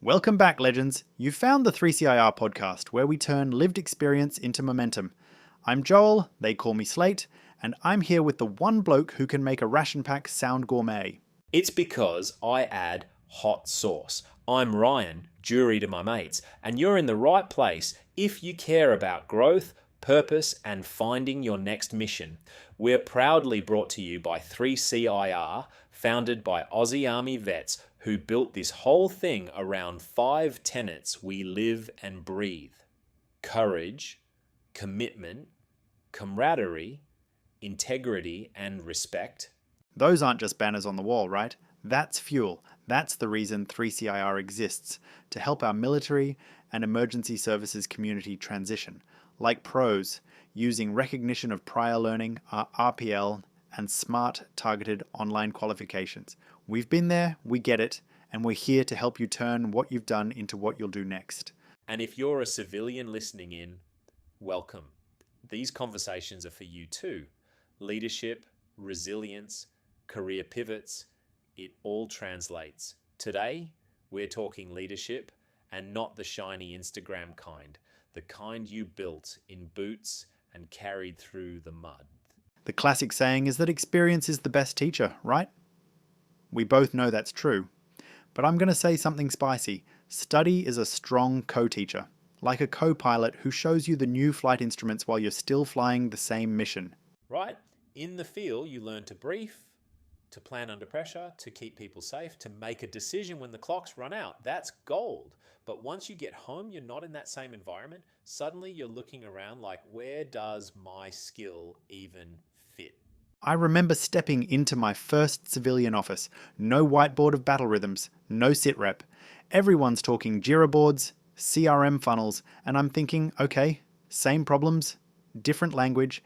Welcome back, legends. You've found the 3CIR podcast, where we turn lived experience into momentum. I'm Joel, they call me Slate, and I'm here with the one bloke who can make a ration pack sound gourmet. It's because I add hot sauce. I'm Ryan, jury to my mates, and you're in the right place if you care about growth, purpose, and finding your next mission. We're proudly brought to you by 3CIR, founded by Aussie Army vets who built this whole thing around 5 tenets we live and breathe: courage, commitment, camaraderie, integrity, and respect. Those aren't just banners on the wall, right? That's fuel. That's the reason 3CIR exists, to help our military and emergency services community transition, like pros, using recognition of prior learning, our RPL, and smart, targeted online qualifications. We've been there, we get it, and we're here to help you turn what you've done into what you'll do next. And if you're a civilian listening in, welcome. These conversations are for you too. Leadership, resilience, career pivots, it all translates. Today, we're talking leadership, and not the shiny Instagram kind, the kind you built in boots and carried through the mud. The classic saying is that experience is the best teacher, right? We both know that's true. But I'm going to say something spicy. Study is a strong co-teacher, like a co-pilot who shows you the new flight instruments while you're still flying the same mission. Right? In the field, you learn to brief, to plan under pressure, to keep people safe, to make a decision when the clocks run out. That's gold. But once you get home, you're not in that same environment. Suddenly you're looking around like, where does my skill even fit? I remember stepping into my first civilian office. No whiteboard of battle rhythms, no sit rep. Everyone's talking Jira boards, CRM funnels, and I'm thinking, okay, same problems, different language.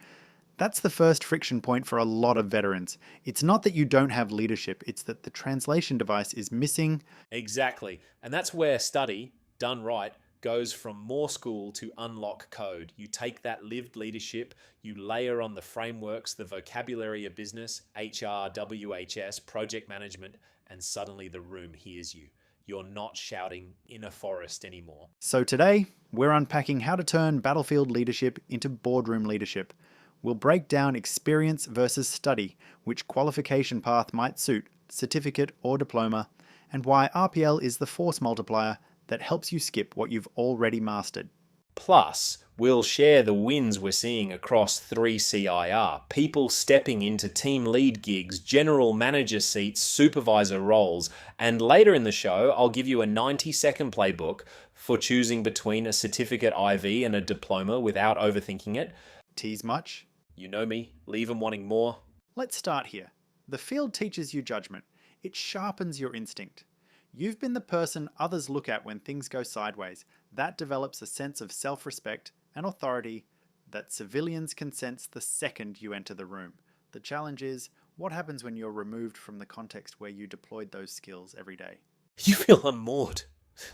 That's the first friction point for a lot of veterans. It's not that you don't have leadership, it's that the translation device is missing. Exactly. And that's where study, done right, goes from more school to unlock code. You take that lived leadership, you layer on the frameworks, the vocabulary of business, HR, WHS, project management, and suddenly the room hears you. You're not shouting in a forest anymore. So today, we're unpacking how to turn battlefield leadership into boardroom leadership. We'll break down experience versus study, which qualification path might suit, certificate or diploma, and why RPL is the force multiplier that helps you skip what you've already mastered. Plus, we'll share the wins we're seeing across 3CIR, people stepping into team lead gigs, general manager seats, supervisor roles, and later in the show, I'll give you a 90-second playbook for choosing between a certificate IV and a diploma without overthinking it. Tease much? You know me, leave them wanting more. Let's start here. The field teaches you judgment. It sharpens your instinct. You've been the person others look at when things go sideways. That develops a sense of self-respect and authority that civilians can sense the second you enter the room. The challenge is, what happens when you're removed from the context where you deployed those skills every day? You feel unmoored.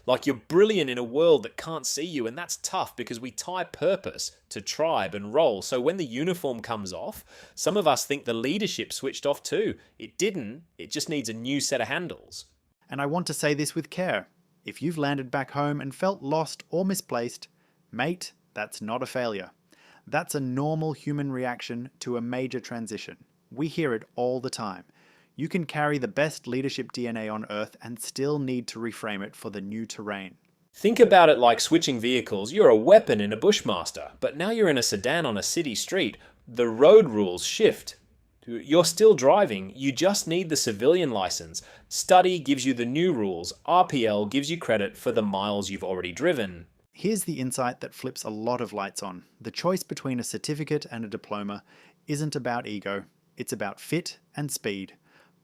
Like you're brilliant in a world that can't see you, and that's tough because we tie purpose to tribe and role. So when the uniform comes off, some of us think the leadership switched off too. It didn't. It just needs a new set of handles. And I want to say this with care. If you've landed back home and felt lost or misplaced, mate, that's not a failure. That's a normal human reaction to a major transition. We hear it all the time. You can carry the best leadership DNA on Earth and still need to reframe it for the new terrain. Think about it like switching vehicles. You're a weapon in a Bushmaster, but now you're in a sedan on a city street. The road rules shift. You're still driving, you just need the civilian license. Study gives you the new rules. RPL gives you credit for the miles you've already driven. Here's the insight that flips a lot of lights on. The choice between a certificate and a diploma isn't about ego. It's about fit and speed.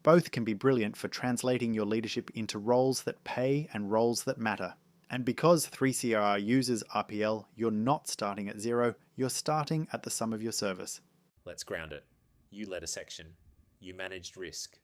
Both can be brilliant for translating your leadership into roles that pay and roles that matter. And because 3CR uses RPL, you're not starting at zero, you're starting at the sum of your service. Let's ground it. You led a section. You managed risk.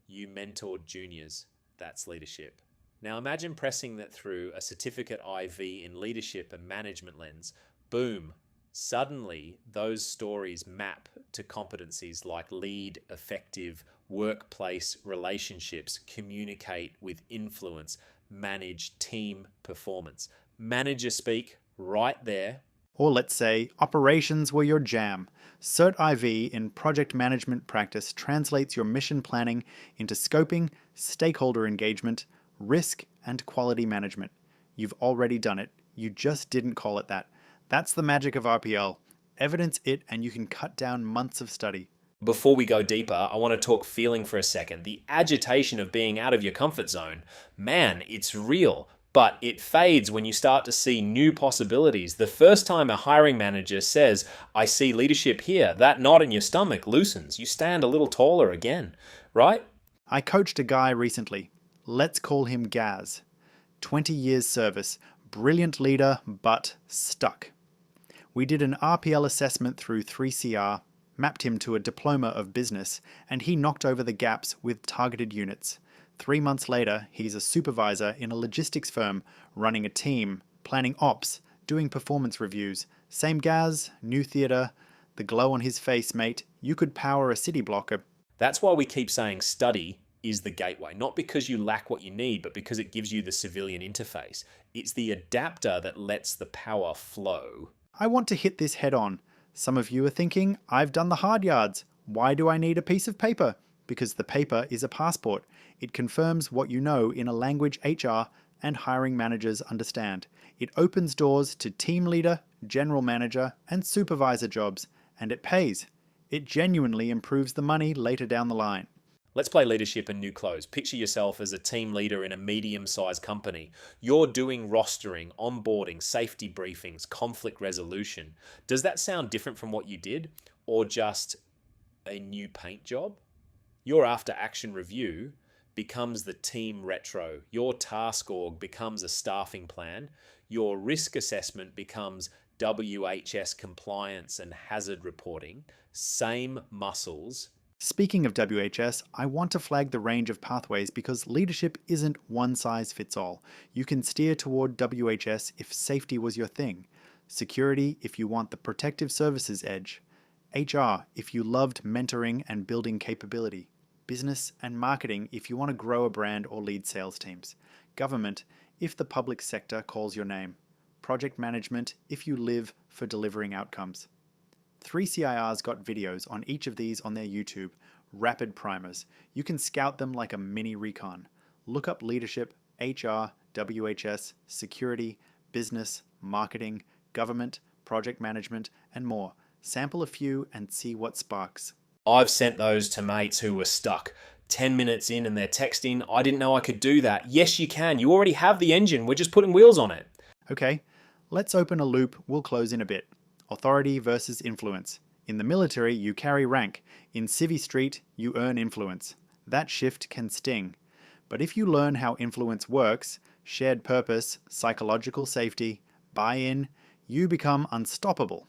You mentored juniors. That's leadership. Now imagine pressing that through a certificate IV in leadership and management lens. Boom. Suddenly, those stories map to competencies like lead, effective, workplace relationships, communicate with influence. manage team performance. Manager speak right there. Or let's say operations were your jam. Cert IV in project management practice translates your mission planning into scoping, stakeholder engagement, risk, and quality management. You've already done it. You just didn't call it that. That's the magic of RPL. Evidence it and you can cut down months of study. Before we go deeper, I want to talk feeling for a second. The agitation of being out of your comfort zone, man, it's real, but it fades when you start to see new possibilities. The first time a hiring manager says, I see leadership here, that knot in your stomach loosens. You stand a little taller again, right? I coached a guy recently. Let's call him Gaz. 20 years service, brilliant leader, but stuck. We did an RPL assessment through 3CR, mapped him to a diploma of business, and he knocked over the gaps with targeted units. 3 months later, he's a supervisor in a logistics firm, running a team, planning ops, doing performance reviews. Same Gaz, new theatre, the glow on his face, mate. You could power a city blocker. That's why we keep saying study is the gateway. Not because you lack what you need, but because it gives you the civilian interface. It's the adapter that lets the power flow. I want to hit this head on. Some of you are thinking, I've done the hard yards. Why do I need a piece of paper? Because the paper is a passport. It confirms what you know in a language HR and hiring managers understand. It opens doors to team leader, general manager, and supervisor jobs, and it pays. It genuinely improves the money later down the line. Let's play leadership in new clothes. Picture yourself as a team leader in a medium-sized company. You're doing rostering, onboarding, safety briefings, conflict resolution. Does that sound different from what you did, or just a new paint job? Your after-action review becomes the team retro. Your task org becomes a staffing plan. Your risk assessment becomes WHS compliance and hazard reporting. Same muscles. Speaking of WHS, I want to flag the range of pathways because leadership isn't one size fits all. You can steer toward WHS if safety was your thing, security if you want the protective services edge, HR if you loved mentoring and building capability, business and marketing if you want to grow a brand or lead sales teams, government if the public sector calls your name, project management if you live for delivering outcomes. 3CIR's got videos on each of these on their YouTube, rapid primers. You can scout them like a mini recon. Look up leadership, HR, WHS, security, business, marketing, government, project management, and more. Sample a few and see what sparks. I've sent those to mates who were stuck. 10 minutes in and they're texting, I didn't know I could do that. Yes, you can. You already have the engine. We're just putting wheels on it. Okay, let's open a loop. We'll close in a bit. Authority versus influence. In the military, you carry rank. In Civvy Street, you earn influence. That shift can sting. But if you learn how influence works, shared purpose, psychological safety, buy-in, you become unstoppable.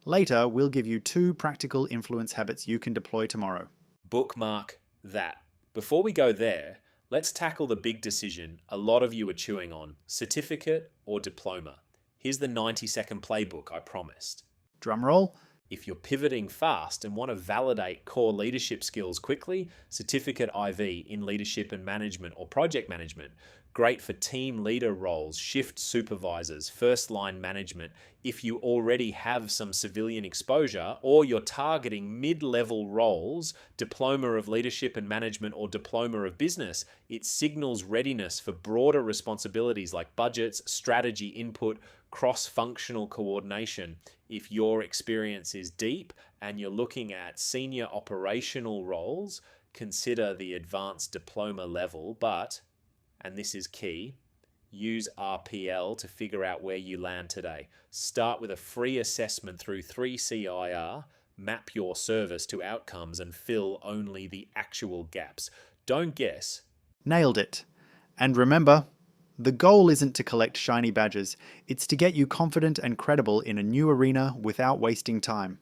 Later, we'll give you 2 practical influence habits you can deploy tomorrow. Bookmark that. Before we go there, let's tackle the big decision a lot of you are chewing on: certificate or diploma. Here's the 90-second playbook I promised. Drumroll. If you're pivoting fast and want to validate core leadership skills quickly, certificate IV in leadership and management or project management. Great for team leader roles, shift supervisors, first line management. If you already have some civilian exposure or you're targeting mid-level roles, diploma of leadership and management or diploma of business, it signals readiness for broader responsibilities like budgets, strategy input, cross-functional coordination. If your experience is deep and you're looking at senior operational roles, consider the advanced diploma level, but, and this is key, use RPL to figure out where you land today. Start with a free assessment through 3CIR, map your service to outcomes and fill only the actual gaps. Don't guess. Nailed it. And remember, the goal isn't to collect shiny badges, it's to get you confident and credible in a new arena without wasting time.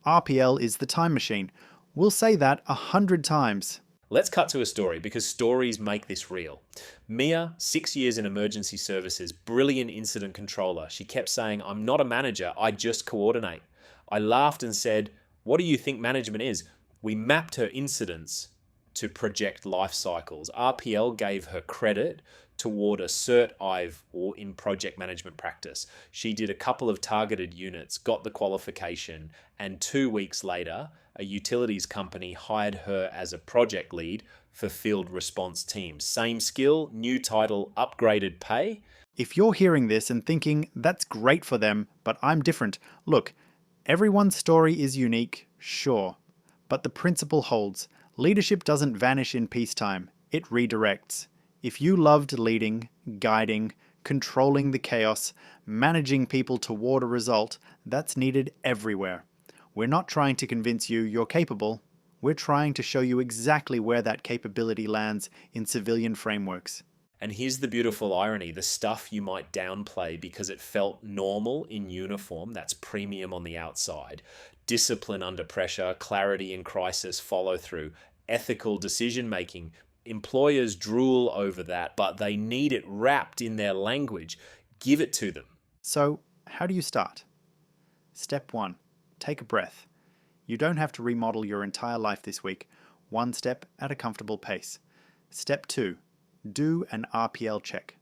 RPL is the time machine. We'll say that 100 times. Let's cut to a story because stories make this real. Mia, 6 years in emergency services, brilliant incident controller. She kept saying, I'm not a manager, I just coordinate. I laughed and said, what do you think management is? We mapped her incidents to project life cycles. RPL gave her credit, toward a Cert IVE or in project management practice. She did a couple of targeted units, got the qualification, and 2 weeks later, a utilities company hired her as a project lead for field response teams. Same skill, new title, upgraded pay. If you're hearing this and thinking, that's great for them, but I'm different, look, everyone's story is unique, sure. But the principle holds. Leadership doesn't vanish in peacetime, it redirects. If you loved leading, guiding, controlling the chaos, managing people toward a result, that's needed everywhere. We're not trying to convince you you're capable. We're trying to show you exactly where that capability lands in civilian frameworks. And here's the beautiful irony, the stuff you might downplay because it felt normal in uniform, that's premium on the outside. Discipline under pressure, clarity in crisis, follow through, ethical decision making. Employers drool over that, but they need it wrapped in their language. Give it to them. So, how do you start? Step 1. Take a breath. You don't have to remodel your entire life this week, one step at a comfortable pace. Step 2. Do an RPL check.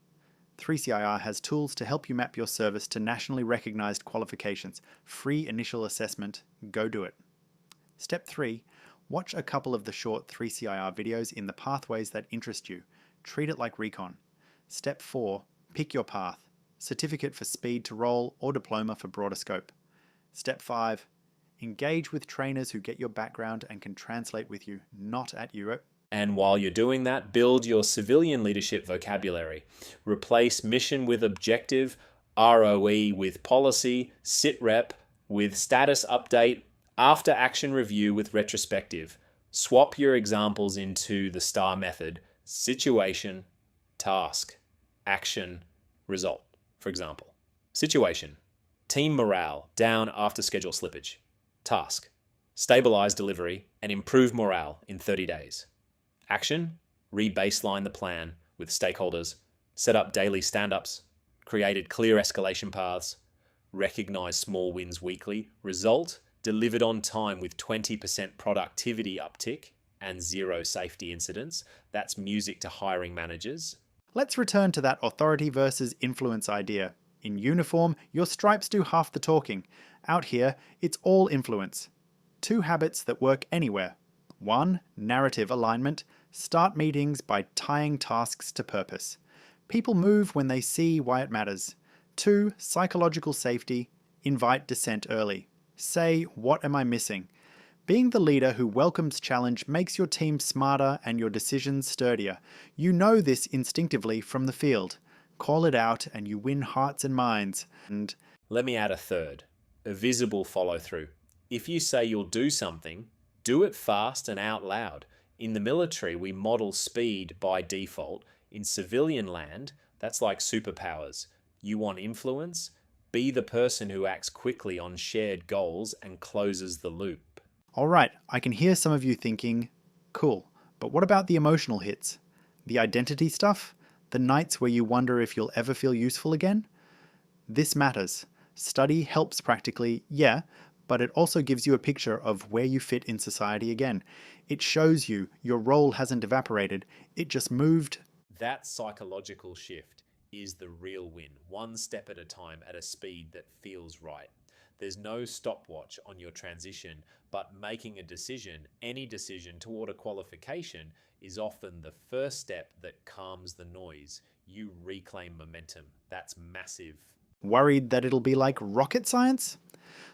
3CIR has tools to help you map your service to nationally recognized qualifications. Free initial assessment. Go do it. Step 3. Watch a couple of the short 3CIR videos in the pathways that interest you. Treat it like recon. Step 4. Pick your path. Certificate for speed to roll or diploma for broader scope. Step 5. Engage with trainers who get your background and can translate with you, not at you. And while you're doing that, build your civilian leadership vocabulary. Replace mission with objective, ROE with policy, SITREP with status update, after action review with retrospective. Swap your examples into the STAR method: situation, task, action, result. For example, situation: team morale down after schedule slippage. Task: stabilize delivery and improve morale in 30 days. Action: re-baseline the plan with stakeholders, set up daily stand-ups, created clear escalation paths, recognize small wins weekly. Result: delivered on time with 20% productivity uptick and 0 safety incidents. That's music to hiring managers. Let's return to that authority versus influence idea. In uniform, your stripes do half the talking. Out here, it's all influence. 2 habits that work anywhere. 1. Narrative alignment. Start meetings by tying tasks to purpose. People move when they see why it matters. 2. Psychological safety. Invite dissent early. Say, what am I missing? Being the leader who welcomes challenge makes your team smarter and your decisions sturdier. You know this instinctively from the field. Call it out and you win hearts and minds. And let me add a third: a visible follow through. If you say you'll do something, do it fast and out loud. In the military, we model speed by default. In civilian land, that's like superpowers. You want influence? Be the person who acts quickly on shared goals and closes the loop. alright, I can hear some of you thinking, cool, but what about the emotional hits? The identity stuff? The nights where you wonder if you'll ever feel useful again? This matters. Study helps practically, yeah, but it also gives you a picture of where you fit in society again. It shows you your role hasn't evaporated, it just moved. That psychological shift is the real win, one step at a time at a speed that feels right. There's no stopwatch on your transition, but making a decision, any decision toward a qualification, is often the first step that calms the noise. You reclaim momentum. That's massive. Worried that it'll be like rocket science?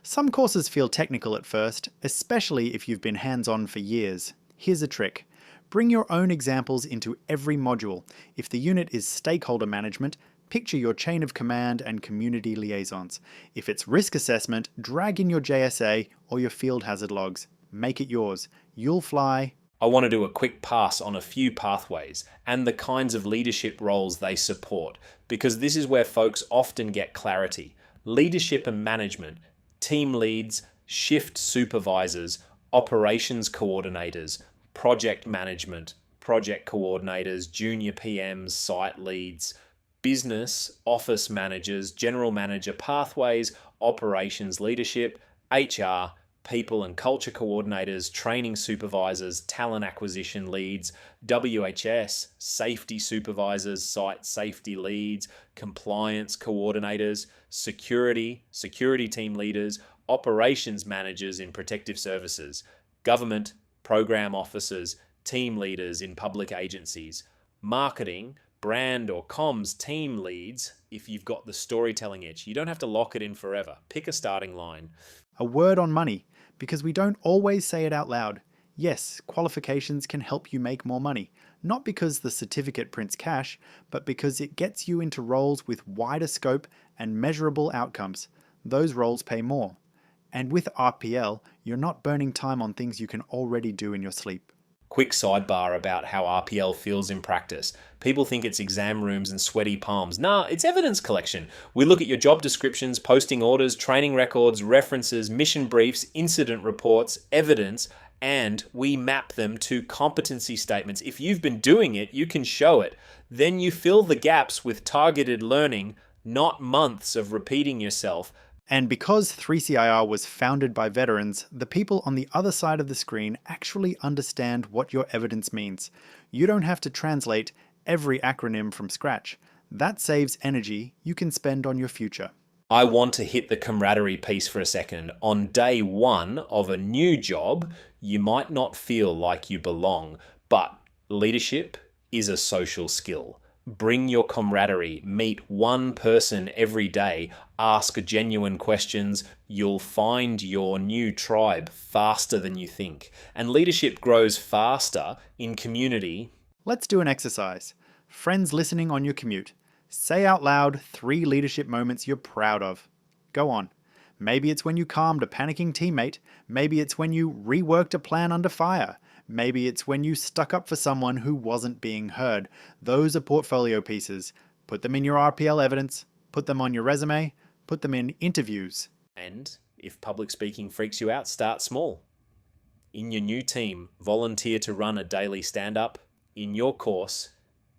Some courses feel technical at first, especially if you've been hands-on for years. Here's a trick. Bring your own examples into every module. If the unit is stakeholder management, picture your chain of command and community liaisons. If it's risk assessment, drag in your JSA or your field hazard logs. Make it yours. You'll fly. I want to do a quick pass on a few pathways and the kinds of leadership roles they support, because this is where folks often get clarity. Leadership and management, team leads, shift supervisors, operations coordinators, project management, project coordinators, junior PMs, site leads, business, office managers, general manager pathways, operations leadership, HR, people and culture coordinators, training supervisors, talent acquisition leads, WHS, safety supervisors, site safety leads, compliance coordinators, security team leaders, operations managers in protective services, government, program officers, team leaders in public agencies, marketing, brand or comms team leads if you've got the storytelling itch. You don't have to lock it in forever. Pick a starting line. A word on money, because we don't always say it out loud. Yes, qualifications can help you make more money, not because the certificate prints cash, but because it gets you into roles with wider scope and measurable outcomes. Those roles pay more. And with RPL, you're not burning time on things you can already do in your sleep. Quick sidebar about how RPL feels in practice. People think it's exam rooms and sweaty palms. Nah, it's evidence collection. We look at your job descriptions, posting orders, training records, references, mission briefs, incident reports, evidence, and we map them to competency statements. If you've been doing it, you can show it. Then you fill the gaps with targeted learning, not months of repeating yourself. And because 3CIR was founded by veterans, the people on the other side of the screen actually understand what your evidence means. You don't have to translate every acronym from scratch. That saves energy you can spend on your future. I want to hit the camaraderie piece for a second. On day one of a new job, you might not feel like you belong, but leadership is a social skill. Bring your camaraderie, meet one person every day, ask genuine questions. You'll find your new tribe faster than you think. And leadership grows faster in community. Let's do an exercise. Friends listening on your commute. Say out loud 3 leadership moments you're proud of. Go on. Maybe it's when you calmed a panicking teammate. Maybe it's when you reworked a plan under fire. Maybe it's when you stuck up for someone who wasn't being heard. Those are portfolio pieces. Put them in your RPL evidence. Put them on your resume. Put them in interviews. And if public speaking freaks you out, start small. In your new team, volunteer to run a daily stand-up. In your course,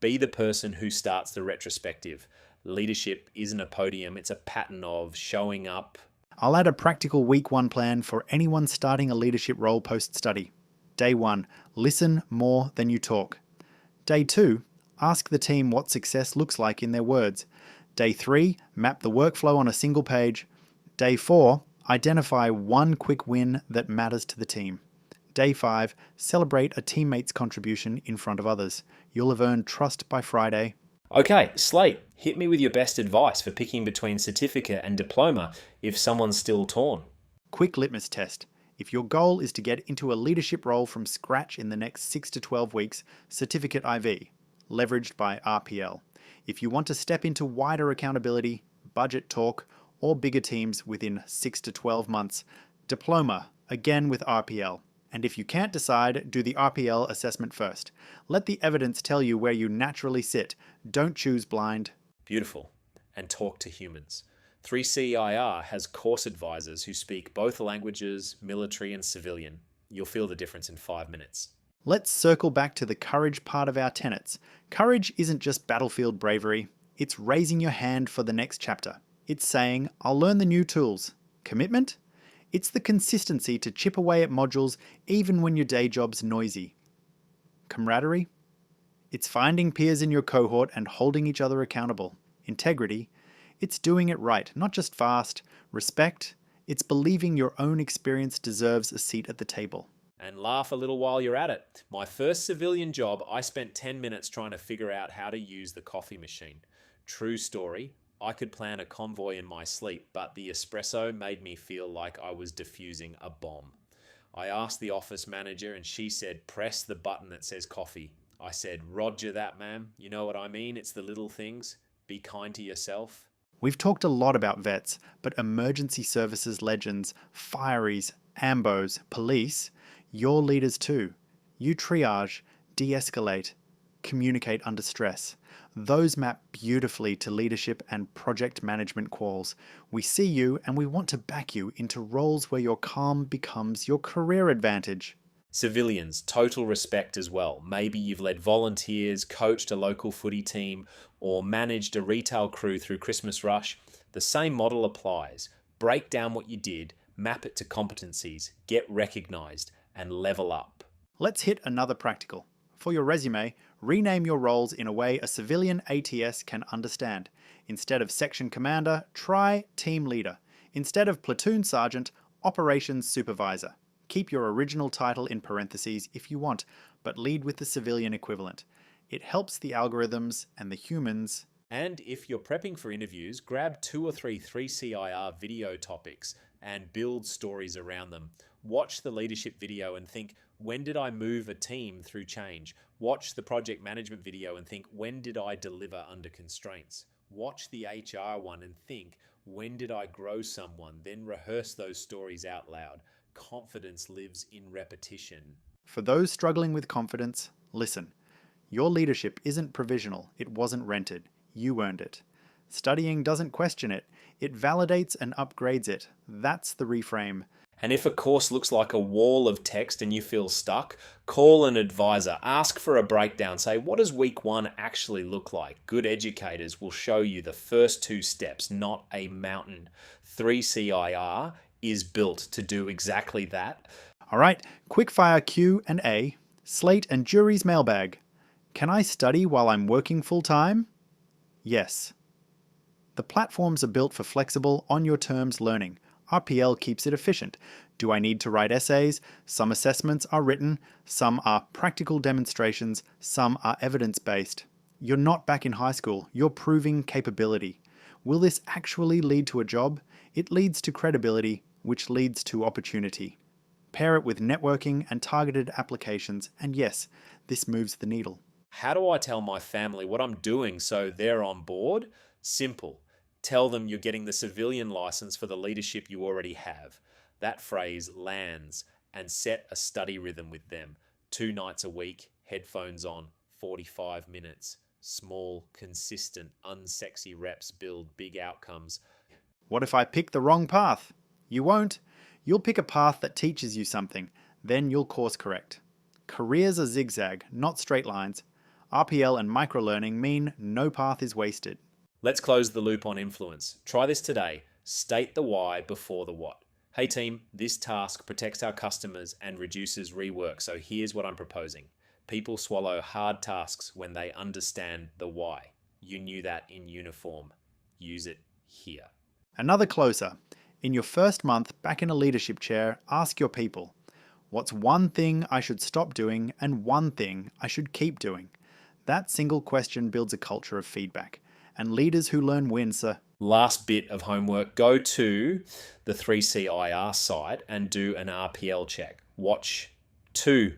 be the person who starts the retrospective. Leadership isn't a podium, it's a pattern of showing up. I'll add a practical week 1 plan for anyone starting a leadership role post-study. Day 1, listen more than you talk. Day 2, ask the team what success looks like in their words. Day 3, map the workflow on a single page. Day 4, identify one quick win that matters to the team. Day 5, celebrate a teammate's contribution in front of others. You'll have earned trust by Friday. Okay, Slate, hit me with your best advice for picking between certificate and diploma if someone's still torn. Quick litmus test. If your goal is to get into a leadership role from scratch in the next 6 to 12 weeks, Certificate IV, leveraged by RPL. If you want to step into wider accountability, budget talk, or bigger teams within 6 to 12 months, Diploma, again with RPL. And if you can't decide, do the RPL assessment first. Let the evidence tell you where you naturally sit. Don't choose blind. Beautiful. And talk to humans. 3CIR has course advisors who speak both languages, military and civilian. You'll feel the difference in 5 minutes. Let's circle back to the courage part of our tenets. Courage isn't just battlefield bravery. It's raising your hand for the next chapter. It's saying, I'll learn the new tools. Commitment? It's the consistency to chip away at modules even when your day job's noisy. Camaraderie? It's finding peers in your cohort and holding each other accountable. Integrity? It's doing it right, not just fast. Respect? It's believing your own experience deserves a seat at the table. And laugh a little while you're at it. My first civilian job, I spent 10 minutes trying to figure out how to use the coffee machine. True story. I could plan a convoy in my sleep, but the espresso made me feel like I was defusing a bomb. I asked the office manager and she said, press the button that says coffee. I said, Roger that, ma'am. You know what I mean? It's the little things. Be kind to yourself. We've talked a lot about vets, but emergency services legends, fireys, ambos, police, you're leaders too. You triage, de-escalate, communicate under stress. Those map beautifully to leadership and project management quals. We see you and we want to back you into roles where your calm becomes your career advantage. Civilians, total respect as well. Maybe you've led volunteers, coached a local footy team, or managed a retail crew through Christmas rush. The same model applies. Break down what you did, map it to competencies, get recognized, and level up. Let's hit another practical. For your resume, rename your roles in a way a civilian ATS can understand. Instead of section commander, try team leader. Instead of platoon sergeant, operations supervisor. Keep your original title in parentheses if you want, but lead with the civilian equivalent. It helps the algorithms and the humans. And if you're prepping for interviews, grab 2 or 3 3CIR video topics and build stories around them. Watch the leadership video and think, when did I move a team through change? Watch the project management video and think, when did I deliver under constraints? Watch the HR one and think, when did I grow someone? Then rehearse those stories out loud. Confidence lives in repetition. For those struggling with confidence, listen. Your leadership isn't provisional. It wasn't rented. You earned it. Studying doesn't question it. It validates and upgrades it. That's the reframe. And if a course looks like a wall of text and you feel stuck, call an advisor. Ask for a breakdown. Say, what does week 1 actually look like? Good educators will show you the first 2 steps, not a mountain. 3CIR is built to do exactly that. All right, quickfire Q&A. Slate and Jury's mailbag. Can I study while I'm working full-time? Yes. The platforms are built for flexible, on-your-terms learning. RPL keeps it efficient. Do I need to write essays? Some assessments are written, some are practical demonstrations, some are evidence-based. You're not back in high school, you're proving capability. Will this actually lead to a job? It leads to credibility, which leads to opportunity. Pair it with networking and targeted applications, and yes, this moves the needle. How do I tell my family what I'm doing so they're on board? Simple. Tell them you're getting the civilian license for the leadership you already have. That phrase lands, and set a study rhythm with them. 2 nights a week, headphones on, 45 minutes. Small, consistent, unsexy reps build big outcomes. What if I pick the wrong path? You won't. You'll pick a path that teaches you something. Then you'll course correct. Careers are zigzag, not straight lines. RPL and microlearning mean no path is wasted. Let's close the loop on influence. Try this today. State the why before the what. Hey team, this task protects our customers and reduces rework, so here's what I'm proposing. People swallow hard tasks when they understand the why. You knew that in uniform. Use it here. Another closer. In your first month back in a leadership chair, ask your people, what's one thing I should stop doing and one thing I should keep doing? That single question builds a culture of feedback. And leaders who learn win, sir. Last bit of homework, go to the 3CIR site and do an RPL check. Watch 2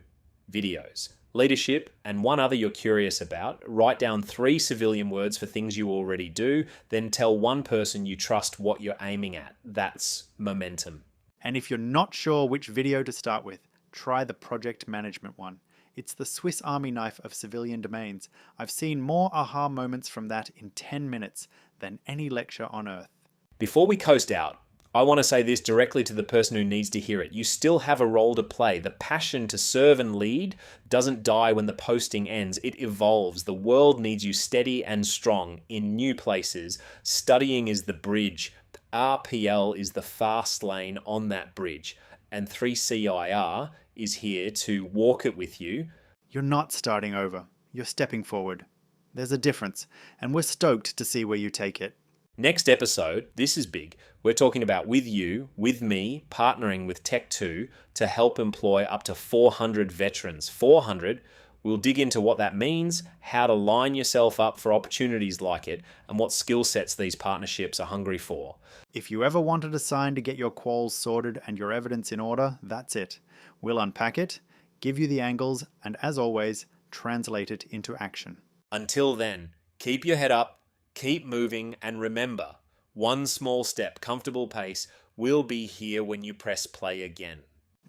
videos. Leadership and one other you're curious about. Write down 3 civilian words for things you already do. Then tell one person you trust what you're aiming at. That's momentum. And if you're not sure which video to start with, try the project management one. It's the Swiss Army knife of civilian domains. I've seen more aha moments from that in 10 minutes than any lecture on earth. Before we coast out, I want to say this directly to the person who needs to hear it. You still have a role to play. The passion to serve and lead doesn't die when the posting ends. It evolves. The world needs you steady and strong in new places. Studying is the bridge. RPL is the fast lane on that bridge. And 3CIR is here to walk it with you. You're not starting over. You're stepping forward. There's a difference, and we're stoked to see where you take it. Next episode, this is big. We're talking about with you, with me, partnering with Tech2 to help employ up to 400 veterans. 400. We'll dig into what that means, how to line yourself up for opportunities like it, and what skill sets these partnerships are hungry for. If you ever wanted a sign to get your quals sorted and your evidence in order, that's it. We'll unpack it, give you the angles, and as always, translate it into action. Until then, keep your head up, keep moving, and remember, one small step, comfortable pace, will be here when you press play again.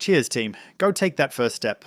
Cheers, team. Go take that first step.